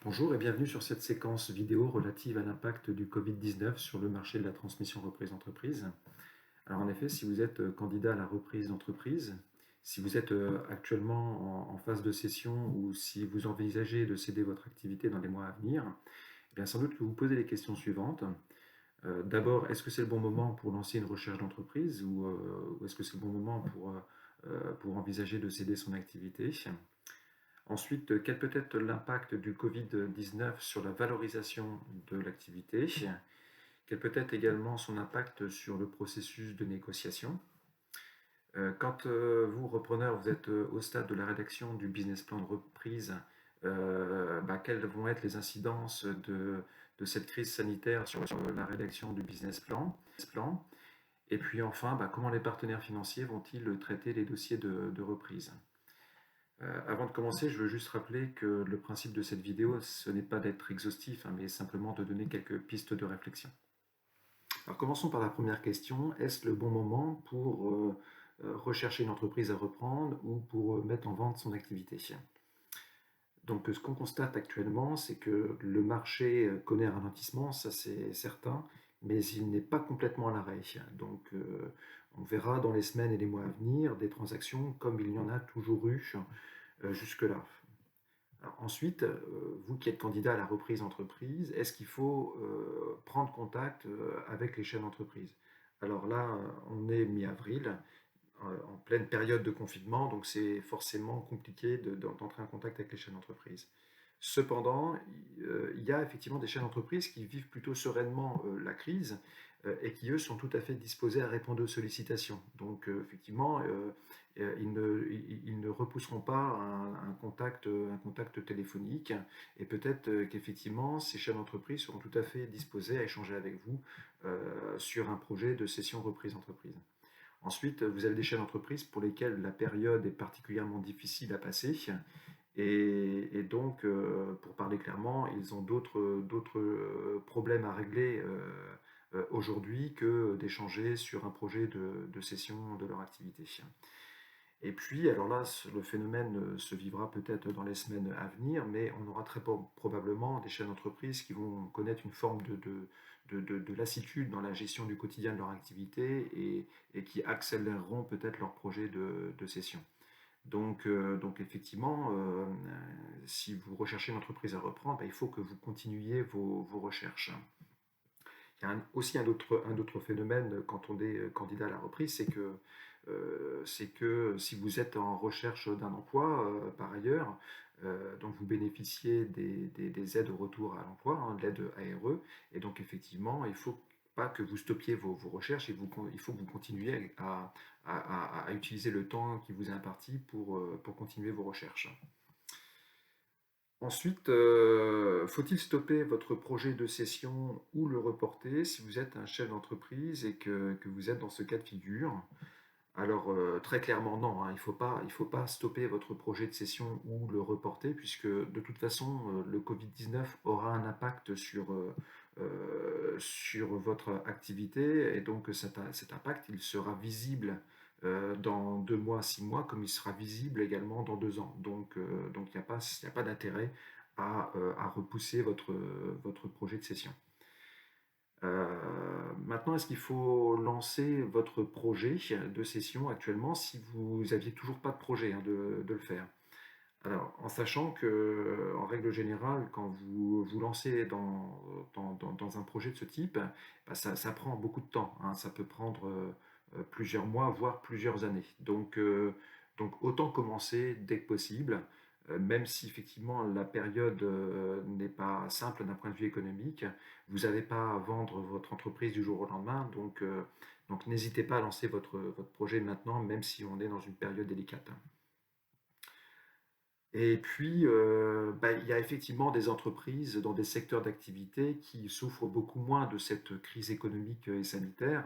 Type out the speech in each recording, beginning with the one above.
Bonjour et bienvenue sur cette séquence vidéo relative à l'impact du Covid-19 sur le marché de la transmission reprise d'entreprise. Alors en effet, si vous êtes candidat à la reprise d'entreprise, si vous êtes actuellement en phase de cession ou si vous envisagez de céder votre activité dans les mois à venir, eh bien sans doute que vous vous posez les questions suivantes. D'abord, est-ce que c'est le bon moment pour lancer une recherche d'entreprise ou est-ce que c'est le bon moment pour envisager de céder son activité? Ensuite, quel peut être l'impact du Covid-19 sur la valorisation de l'activité? Quel peut être également son impact sur le processus de négociation? Quand vous, repreneur, vous êtes au stade de la rédaction du business plan de reprise, quelles vont être les incidences de cette crise sanitaire sur la rédaction du business plan? Et puis enfin, comment les partenaires financiers vont-ils traiter les dossiers de reprise? Avant de commencer, je veux juste rappeler que le principe de cette vidéo, ce n'est pas d'être exhaustif, mais simplement de donner quelques pistes de réflexion. Alors commençons par la première question. Est-ce le bon moment pour rechercher une entreprise à reprendre ou pour mettre en vente son activité? Donc ce qu'on constate actuellement, c'est que le marché connaît un ralentissement, ça c'est certain, mais il n'est pas complètement à l'arrêt. Donc on verra dans les semaines et les mois à venir des transactions comme il y en a toujours eu jusque-là. Alors ensuite, vous qui êtes candidat à la reprise d'entreprise, est-ce qu'il faut prendre contact avec les chefs d'entreprise? Alors là, on est mi-avril, en pleine période de confinement, donc c'est forcément compliqué d'entrer en contact avec les chefs d'entreprise. Cependant, il y a effectivement des chefs d'entreprise qui vivent plutôt sereinement la crise et qui, eux, sont tout à fait disposés à répondre aux sollicitations. Donc, effectivement, ils ne repousseront pas un contact téléphonique et peut-être qu'effectivement, ces chefs d'entreprise seront tout à fait disposés à échanger avec vous sur un projet de cession reprise d'entreprise. Ensuite, vous avez des chefs d'entreprise pour lesquels la période est particulièrement difficile à passer et donc, pour parler clairement, ils ont d'autres problèmes à régler aujourd'hui que d'échanger sur un projet de cession de leur activité. Et puis, alors là, le phénomène se vivra peut-être dans les semaines à venir, mais on aura très probablement des chefs d'entreprise qui vont connaître une forme de lassitude dans la gestion du quotidien de leur activité et qui accéléreront peut-être leur projet de cession. Donc effectivement, si vous recherchez une entreprise à reprendre, il faut que vous continuiez vos recherches. Il y a aussi un autre phénomène quand on est candidat à la reprise, c'est que si vous êtes en recherche d'un emploi par ailleurs, donc vous bénéficiez des aides au retour à l'emploi, de l'aide ARE, et donc effectivement, il ne faut pas que vous stoppiez vos recherches, il faut que vous continuiez à utiliser le temps qui vous est imparti pour continuer vos recherches. Ensuite, faut-il stopper votre projet de cession ou le reporter si vous êtes un chef d'entreprise et que vous êtes dans ce cas de figure? Alors, très clairement, non, hein, il faut pas stopper votre projet de cession ou le reporter, puisque de toute façon, le Covid-19 aura un impact sur votre activité, et donc cet impact, il sera visible dans 2 mois, 6 mois, comme il sera visible également dans 2 ans. Donc il n'y a pas d'intérêt à repousser votre projet de cession. Maintenant, est-ce qu'il faut lancer votre projet de cession actuellement si vous n'aviez toujours pas de projet de le faire? Alors, en sachant que, en règle générale, quand vous vous lancez dans un projet de ce type, ça prend beaucoup de temps, hein. Ça peut prendre plusieurs mois, voire plusieurs années. Donc autant commencer dès que possible, même si effectivement la période n'est pas simple d'un point de vue économique. Vous n'avez pas à vendre votre entreprise du jour au lendemain, donc n'hésitez pas à lancer votre projet maintenant, même si on est dans une période délicate. Et puis, il y a effectivement des entreprises dans des secteurs d'activité qui souffrent beaucoup moins de cette crise économique et sanitaire.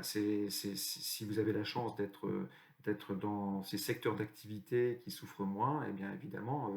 Si vous avez la chance d'être dans ces secteurs d'activité qui souffrent moins, eh bien évidemment,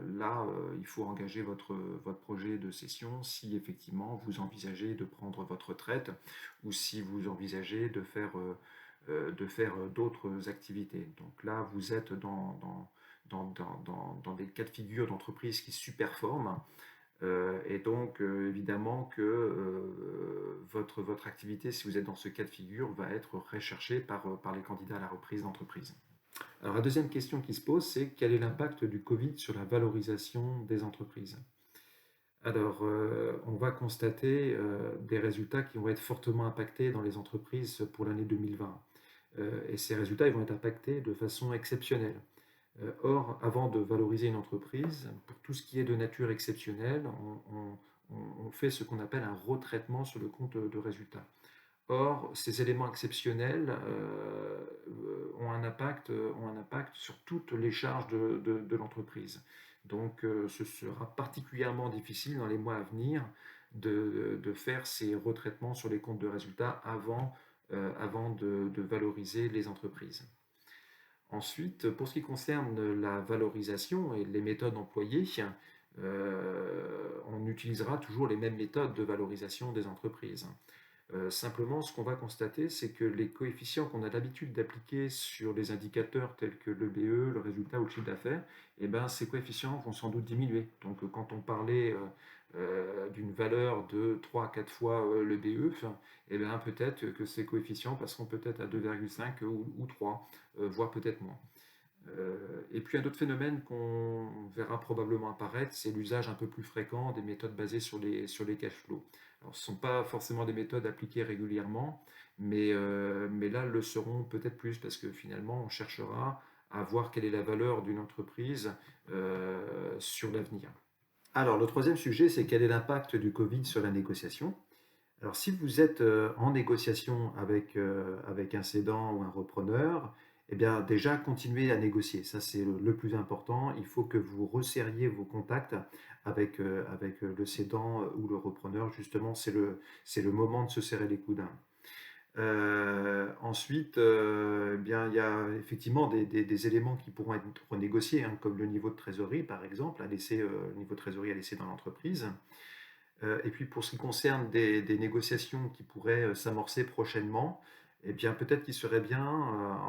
là, il faut engager votre projet de cession si effectivement vous envisagez de prendre votre retraite ou si vous envisagez de faire d'autres activités. Donc là, vous êtes dans des cas de figure d'entreprise qui surperforment. Et donc, évidemment que votre activité, si vous êtes dans ce cas de figure, va être recherchée par les candidats à la reprise d'entreprise. Alors, la deuxième question qui se pose, c'est quel est l'impact du Covid sur la valorisation des entreprises? Alors, on va constater des résultats qui vont être fortement impactés dans les entreprises pour l'année 2020. Et ces résultats, ils vont être impactés de façon exceptionnelle. Or, avant de valoriser une entreprise, pour tout ce qui est de nature exceptionnelle, on fait ce qu'on appelle un retraitement sur le compte de résultat. Or, ces éléments exceptionnels ont un impact sur toutes les charges de l'entreprise. Donc, ce sera particulièrement difficile dans les mois à venir de faire ces retraitements sur les comptes de résultats avant de valoriser les entreprises. Ensuite, pour ce qui concerne la valorisation et les méthodes employées, on utilisera toujours les mêmes méthodes de valorisation des entreprises. Simplement, ce qu'on va constater, c'est que les coefficients qu'on a l'habitude d'appliquer sur les indicateurs tels que l'EBE, le résultat ou le chiffre d'affaires, eh ben, ces coefficients vont sans doute diminuer. Donc, quand on parlait d'une valeur de 3 à 4 fois l'EBE, eh ben, peut-être que ces coefficients passeront peut-être à 2,5 ou 3, voire peut-être moins. Et puis un autre phénomène qu'on verra probablement apparaître, c'est l'usage un peu plus fréquent des méthodes basées sur les cash flows. Alors, ce ne sont pas forcément des méthodes appliquées régulièrement, mais là, le seront peut-être plus parce que finalement, on cherchera à voir quelle est la valeur d'une entreprise sur l'avenir. Alors, le troisième sujet, c'est quel est l'impact du Covid sur la négociation. Alors, si vous êtes en négociation avec un cédant ou un repreneur, eh bien, déjà, continuez à négocier. Ça, c'est le plus important. Il faut que vous resserriez vos contacts avec le cédant ou le repreneur. Justement, c'est le moment de se serrer les coudes. Ensuite, eh bien, il y a effectivement des éléments qui pourront être renégociés, hein, comme le niveau de trésorerie, par exemple, le niveau de trésorerie à laisser dans l'entreprise. Et puis pour ce qui concerne des négociations qui pourraient s'amorcer prochainement, eh bien peut-être qu'il serait bien,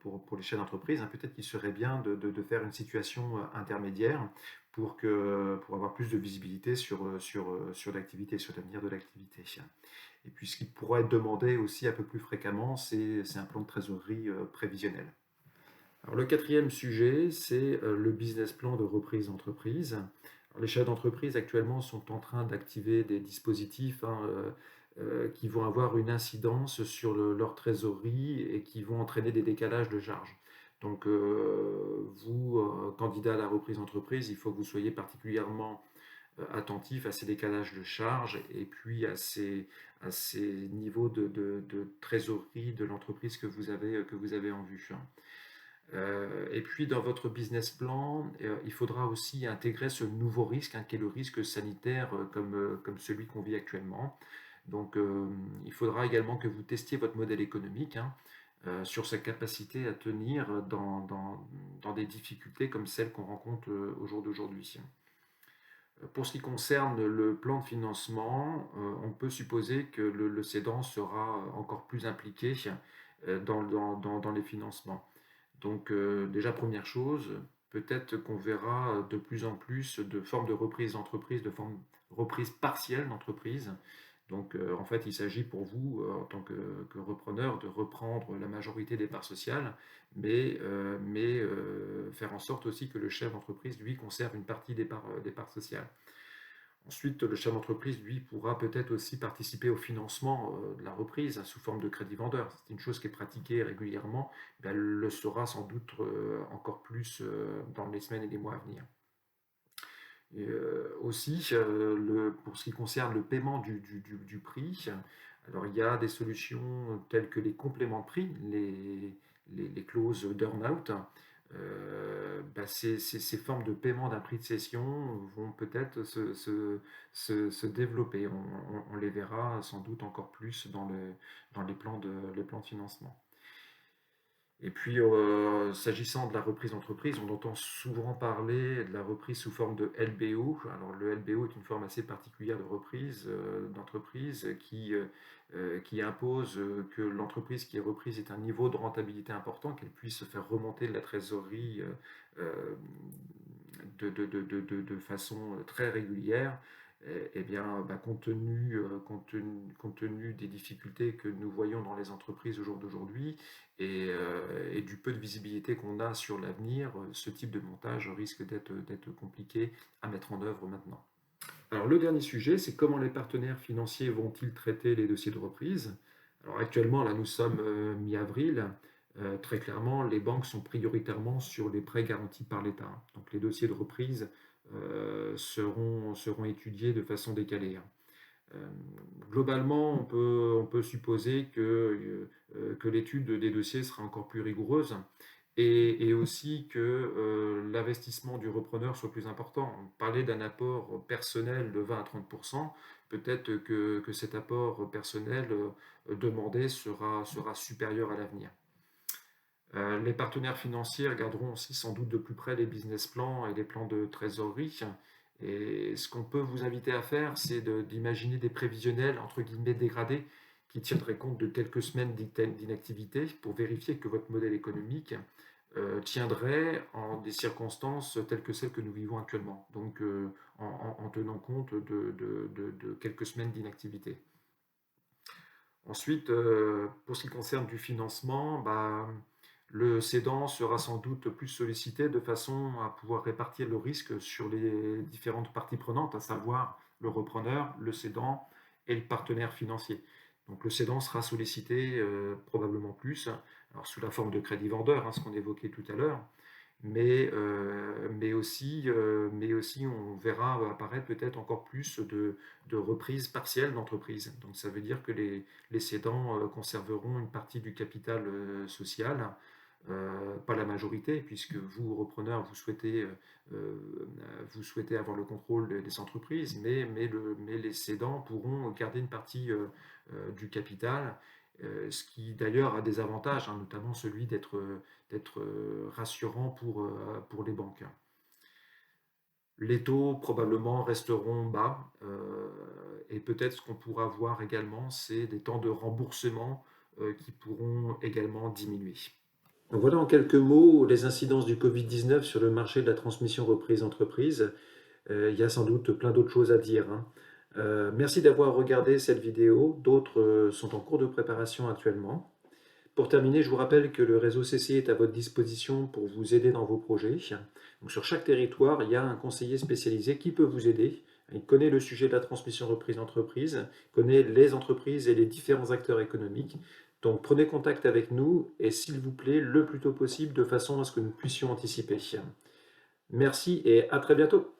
pour les chefs d'entreprise, hein, peut-être qu'il serait bien de faire une situation intermédiaire pour avoir plus de visibilité sur l'activité, sur l'avenir de l'activité. Et puis ce qui pourrait être demandé aussi un peu plus fréquemment, c'est un plan de trésorerie prévisionnel. Alors, le quatrième sujet, c'est le business plan de reprise d'entreprise. Alors, les chefs d'entreprise actuellement sont en train d'activer des dispositifs, hein, qui vont avoir une incidence sur leur trésorerie et qui vont entraîner des décalages de charges. Donc, vous, candidat à la reprise d'entreprise, il faut que vous soyez particulièrement attentif à ces décalages de charges et puis à ces niveaux de trésorerie de l'entreprise que vous avez en vue. Et puis dans votre business plan, il faudra aussi intégrer ce nouveau risque, hein, qui est le risque sanitaire comme celui qu'on vit actuellement. Donc il faudra également que vous testiez votre modèle économique, hein, sur sa capacité à tenir dans des difficultés comme celles qu'on rencontre au jour d'aujourd'hui. Pour ce qui concerne le plan de financement, on peut supposer que le cédant sera encore plus impliqué dans les financements. Donc déjà, première chose, peut-être qu'on verra de plus en plus de formes de reprise d'entreprise, de formes de reprise partielle d'entreprise. Donc en fait, il s'agit pour vous, en tant que repreneur, de reprendre la majorité des parts sociales, mais faire en sorte aussi que le chef d'entreprise, lui, conserve une partie des parts sociales. Ensuite, le chef d'entreprise, lui, pourra peut-être aussi participer au financement de la reprise sous forme de crédit vendeur. C'est une chose qui est pratiquée régulièrement, mais elle le sera sans doute encore plus dans les semaines et les mois à venir. Et, aussi, pour ce qui concerne le paiement du prix, alors il y a des solutions telles que les compléments de prix, les clauses d'earn-out. Ces formes de paiement d'un prix de cession vont peut-être se développer. On les verra sans doute encore plus dans les plans de financement. Et puis, s'agissant de la reprise d'entreprise, on entend souvent parler de la reprise sous forme de LBO. Alors, le LBO est une forme assez particulière de reprise d'entreprise qui impose que l'entreprise qui est reprise ait un niveau de rentabilité important, qu'elle puisse faire remonter de la trésorerie de façon très régulière. Eh bien, bah, compte tenu des difficultés que nous voyons dans les entreprises au jour d'aujourd'hui, et du peu de visibilité qu'on a sur l'avenir, ce type de montage risque d'être compliqué à mettre en œuvre maintenant. Alors le dernier sujet, c'est comment les partenaires financiers vont-ils traiter les dossiers de reprise. Alors actuellement, là nous sommes mi-avril. Très clairement, les banques sont prioritairement sur les prêts garantis par l'État. Donc les dossiers de reprise seront étudiés de façon décalée. Euh, Globalement, on peut supposer que l'étude des dossiers sera encore plus rigoureuse et aussi que l'investissement du repreneur soit plus important. On parlait d'un apport personnel de 20 à 30%, peut-être que cet apport personnel demandé sera supérieur à l'avenir. Les partenaires financiers regarderont aussi sans doute de plus près les business plans et les plans de trésorerie. Et ce qu'on peut vous inviter à faire, c'est d'imaginer des prévisionnels entre guillemets dégradés qui tiendraient compte de quelques semaines d'inactivité pour vérifier que votre modèle économique tiendrait en des circonstances telles que celles que nous vivons actuellement. Donc en tenant compte de quelques semaines d'inactivité. Ensuite, pour ce qui concerne du financement, bah, le cédant sera sans doute plus sollicité de façon à pouvoir répartir le risque sur les différentes parties prenantes, à savoir le repreneur, le cédant et le partenaire financier. Donc le cédant sera sollicité probablement plus, alors sous la forme de crédit vendeur, hein, ce qu'on évoquait tout à l'heure, mais aussi on verra apparaître peut-être encore plus de reprises partielles d'entreprises. Donc ça veut dire que les cédants conserveront une partie du capital social, pas la majorité, puisque vous, repreneur, vous souhaitez avoir le contrôle des entreprises, mais les cédants pourront garder une partie du capital, ce qui d'ailleurs a des avantages, hein, notamment celui d'être rassurant pour les banques. Les taux probablement resteront bas et peut-être ce qu'on pourra voir également, c'est des temps de remboursement qui pourront également diminuer. Donc voilà en quelques mots les incidences du Covid-19 sur le marché de la transmission reprise entreprise. Il y a sans doute plein d'autres choses à dire, hein. Merci d'avoir regardé cette vidéo. D'autres sont en cours de préparation actuellement. Pour terminer, je vous rappelle que le réseau CCI est à votre disposition pour vous aider dans vos projets. Donc, sur chaque territoire, il y a un conseiller spécialisé qui peut vous aider. Il connaît le sujet de la transmission reprise d'entreprise, connaît les entreprises et les différents acteurs économiques. Donc prenez contact avec nous et s'il vous plaît, le plus tôt possible de façon à ce que nous puissions anticiper. Merci et à très bientôt.